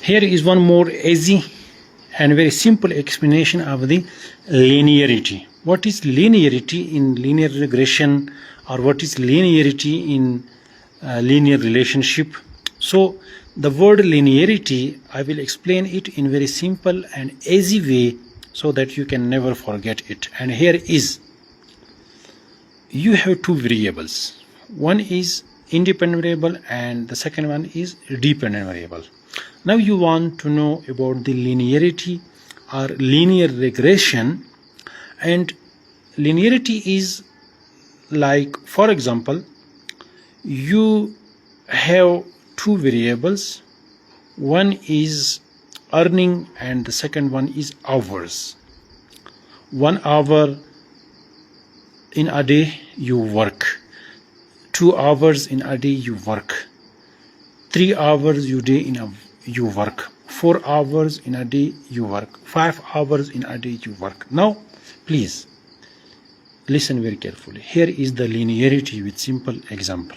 Here is one more easy and very simple explanation of the linearity. What is linearity in linear regression, or what is linearity in linear relationship? So the word linearity, I will explain it in very simple and easy way so that you can never forget it. And here is, you have two variables. One is independent variable and the second one is dependent variable. Now you want to know about the linearity or linear regression. And linearity is like, for example, you have two variables. One is earning and the second one is hours. 1 hour in a day you work, 2 hours in a day you work, 3 hours you work, 4 hours in a day you work, 5 hours in a day you work. Now please listen very carefully. Here is the linearity with simple example.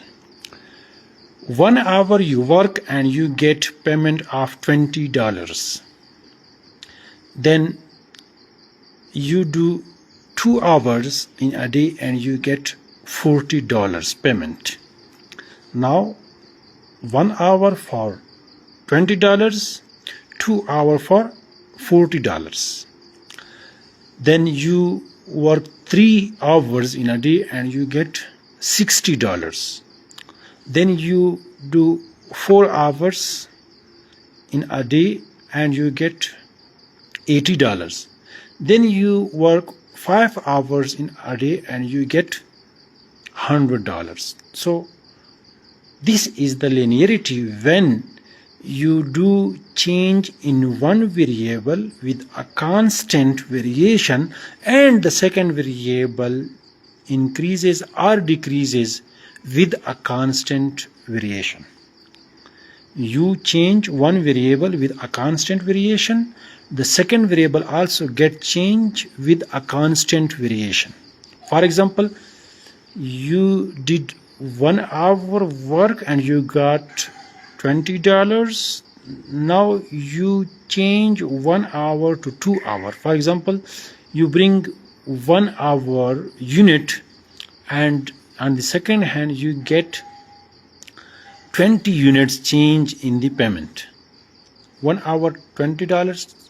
1 hour you work and you get payment of $20. Then you do 2 hours in a day and you get $40 payment. Now 1 hour for $20, 2 hours for $40. Then you work 3 hours in a day and you get $60. Then you do 4 hours in a day and you get $80. Then you work 5 hours in a day and you get $100. So this is the linearity when you do change in one variable with a constant variation and the second variable increases or decreases with a constant variation. You change one variable with a constant variation, the second variable also get changed with a constant variation. For example, you did 1 hour work and you got $20. Now you change 1 hour to 2 hours. For example, you bring 1 hour unit and on the second hand you get 20 units change in the payment. 1 hour $20,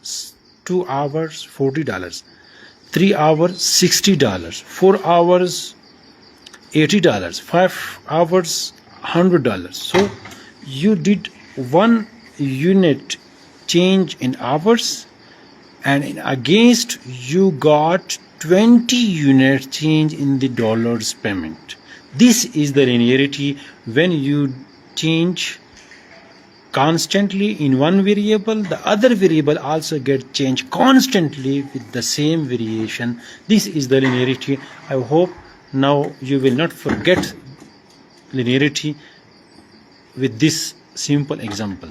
2 hours $40, 3 hours $60, 4 hours $80, 5 hours $100. So you did 1 unit change in hours and against you got 20 units change in the dollars payment. This is the linearity when you change constantly in one variable, the other variable also get changed constantly with the same variation. This is the linearity. I hope now you will not forget linearity with this simple example.